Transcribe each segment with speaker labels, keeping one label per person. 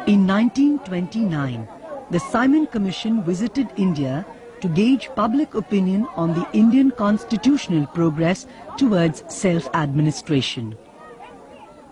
Speaker 1: In 1929, the Simon Commission visited India to gauge public opinion on the Indian constitutional progress towards self-administration.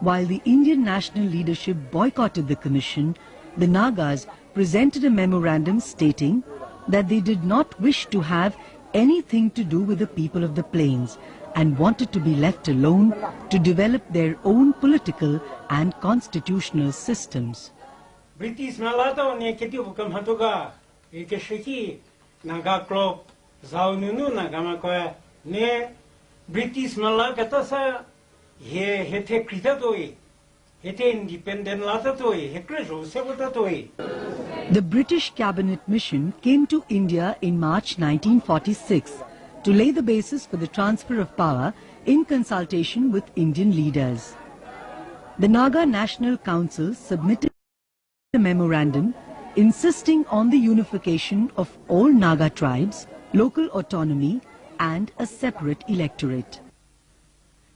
Speaker 1: While the Indian national leadership boycotted the commission, the Nagas presented a memorandum stating that they did not wish to have anything to do with the people of the plains and wanted to be left alone to develop their own political and constitutional systems.
Speaker 2: British Malado ne keti bukam hatuga ekeshiki naga club zaununu nagama ko ne British Malakata sa he hete kritatoi hete independent latatoi hekrejo sebutatoi.
Speaker 1: The British Cabinet Mission came to India in March 1946 to lay the basis for the transfer of power in consultation with Indian leaders. The Naga National Council submitted a memorandum insisting on the unification of all Naga tribes, local autonomy and a separate electorate.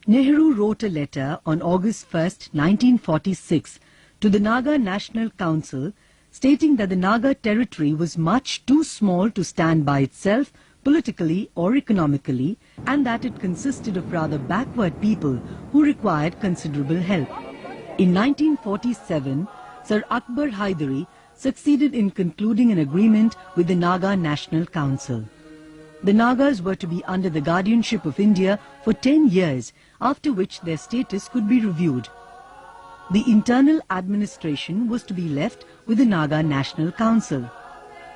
Speaker 1: Nehru wrote a letter on August 1, 1946 to the Naga National Council stating that the Naga territory was much too small to stand by itself politically or economically and that it consisted of rather backward people who required considerable help. In 1947, Sir Akbar Haidari succeeded in concluding an agreement with the Naga National Council. The Nagas were to be under the guardianship of India for 10 years, after which their status could be reviewed. The internal administration was to be left with the Naga National Council.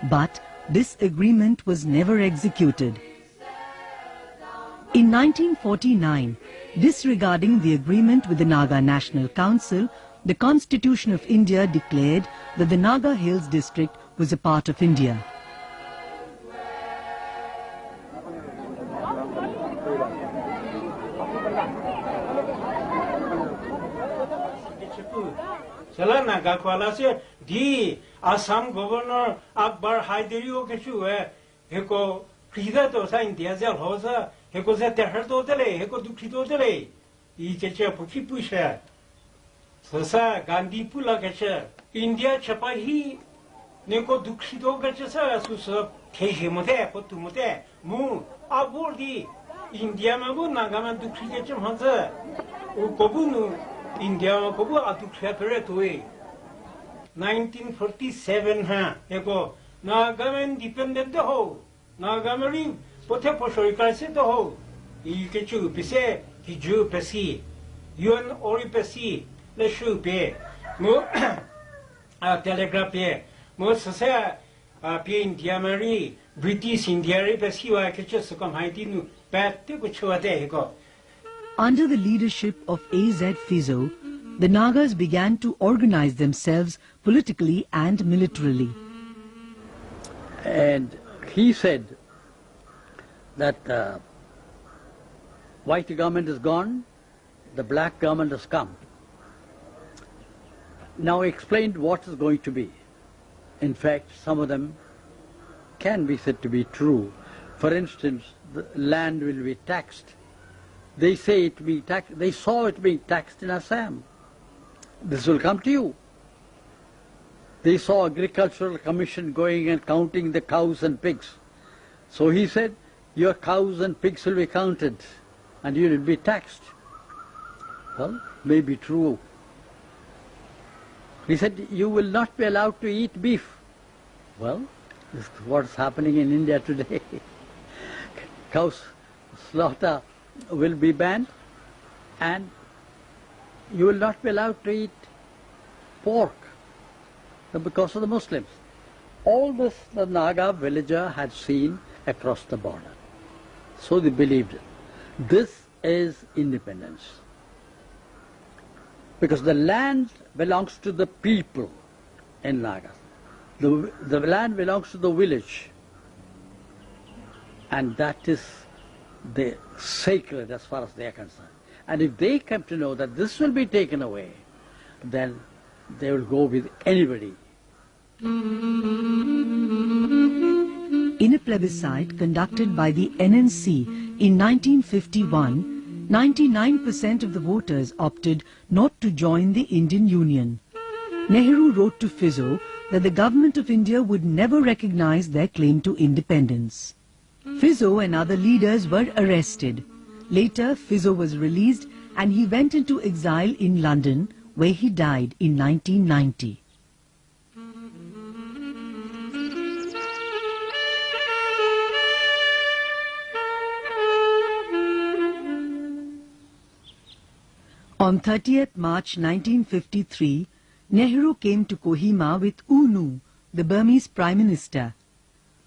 Speaker 1: But this agreement was never executed. In 1949, disregarding the agreement with the Naga National Council, the Constitution of India declared that the Naga Hills district was a part of India.
Speaker 2: Naga kwala se di Assam Governor Akbar Haidari o kechu heko krida to sa India zel hosa heko se tehar to tele heko dukhi to tele I kecha puki pusha sosa Gandhi pula kecha India chapahi neko dukhi to kecha sa susa theje mote potu mote mu abur di India ma bu naga ma dukhi kecha hansa o kobunu India kobu adukha pere toy 1947 ha eko Nagamen dependent ho Nagamari pote poshorikar se to ho I kechu pise hiju pesi yun ori pesi le shu pe mo telegraph pe mo sasa pe India mari British India re pesi wa kechu sukam haiti nu patte kuchwa de eko.
Speaker 1: Under the leadership of A.Z. Fizo, the Nagas began to organize themselves politically and militarily.
Speaker 3: And he said that the white government is gone, the black government has come. Now he explained what is going to be. In fact, some of them can be said to be true. For instance, the land will be taxed. They say it be taxed. They saw it being taxed in Assam. This will come to you. They saw agricultural commission going and counting the cows and pigs. So he said, your cows and pigs will be counted and you will be taxed. Well, may be true. He said, you will not be allowed to eat beef. Well, this is what's happening in India today. Cows slaughter will be banned and you will not be allowed to eat pork because of the Muslims. All this the Naga villager had seen across the border. So they believed it. This is independence. Because the land belongs to the people in Naga. The land belongs to the village. And that is the sacred as far as they are concerned. And if they come to know that this will be taken away, then they will go with anybody.
Speaker 1: In a plebiscite conducted by the NNC in 1951, 99% of the voters opted not to join the Indian Union. Nehru wrote to Fizzo that the government of India would never recognize their claim to independence. Fizzo and other leaders were arrested. Later, Fizzo was released and he went into exile in London, where he died in 1990. On 30th March 1953, Nehru came to Kohima with U Nu, the Burmese Prime Minister.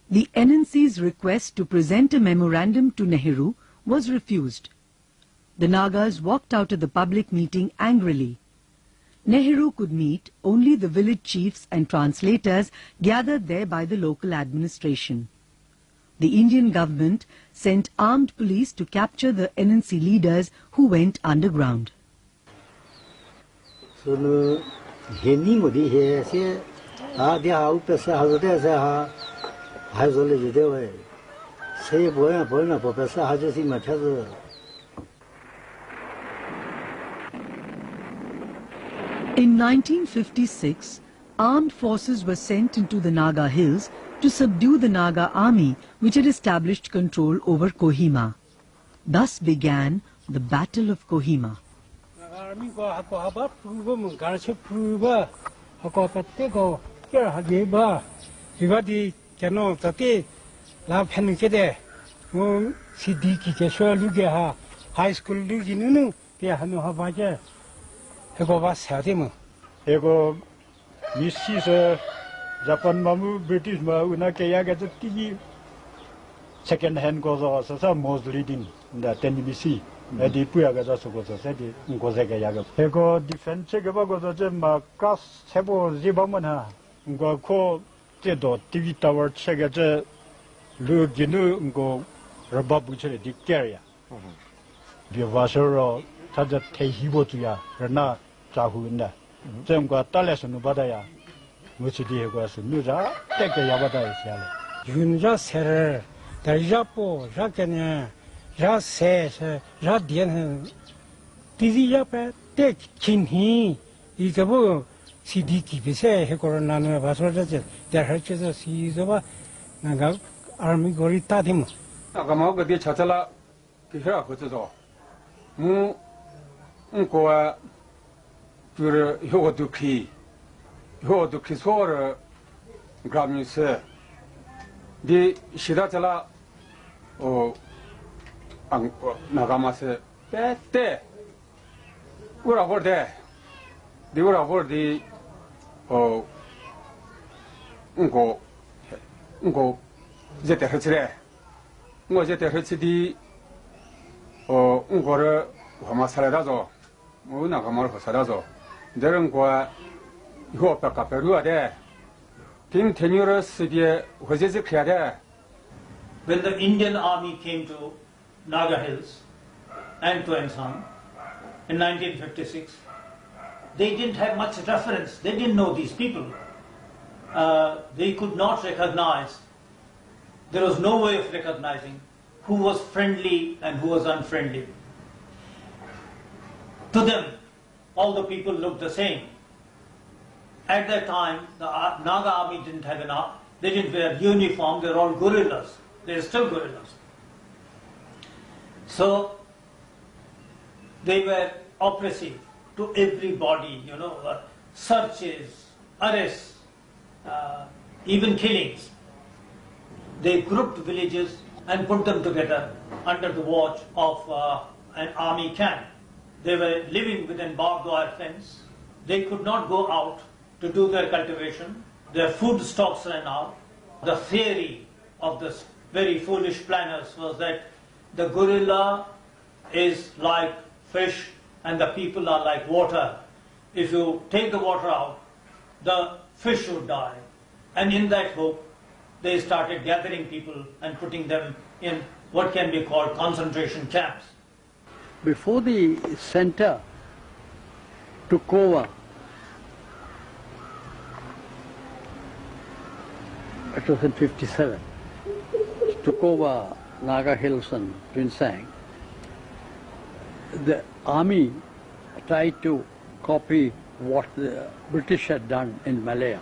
Speaker 1: The NNC's request to present a memorandum to Nehru was refused. The Nagas walked out of the public meeting angrily. Nehru could meet only the village chiefs and translators gathered there by the local administration. The Indian government sent armed police to capture the NNC leaders who went underground. In 1956, armed forces were sent into the Naga hills to subdue the Naga army, which had established control over Kohima. Thus began the Battle of Kohima.
Speaker 2: High school
Speaker 4: Ego Mrs. Japan Mamu British Mauna Kayaga second hand goes also most leading the TNBC. The Puyaga Society in Gozagayaga. Ego defense Chegago Kas Sebo Zibamana, go call Tedo TV Tower Chegaja Luginu go Rababuche Dictaria. Vivasoro Taja Tehibotuya, Rena Chahunda. Zemga Talasan Badaya, which was Nuza, take a Yabata.
Speaker 2: Junja Serre, the Japo, Jacana, Jas says, Jadian, Tizi Yapa, take Chinhi, Ikabo, Sidiki, Pise, Hekoranano, Vasoja, their hurches of Sizova, Naga, Army Goritatim.
Speaker 5: Nagamoga de Chatala, Kira, what's it all? Uncoa to Yoduki, Yoduki's horror, Grammy sir. The Shiratala or Nagamase, there. We're over there. They were over the Unco Zeta Hetzre. Was it a Hetzidi or Uncora Hamasarazo, Unagamor Sarazo? There Unqua Yopa Caperua there. King Tenuris was it there?
Speaker 6: When the Indian army came to Naga Hills and to Ensang in 1956, they didn't have much reference. They didn't know these people. They could not recognize. There was no way of recognizing who was friendly and who was unfriendly. To them, all the people looked the same. At that time, the Naga army didn't have enough. They didn't wear uniform. They're all guerrillas. They're still guerrillas. So they were oppressive to everybody. Searches, arrests, even killings. They grouped villages and put them together under the watch of an army camp. They were living within barbed wire fence. They could not go out to do their cultivation. Their food stocks ran out. The theory of the very foolish planners was that the gorilla is like fish and the people are like water. If you take the water out, the fish would die. And in that hope, they started gathering people and putting them in what can be called concentration camps.
Speaker 3: Before the center took over, it was in 57, took over Naga Hills and Pinsang, the army tried to copy what the British had done in Malaya.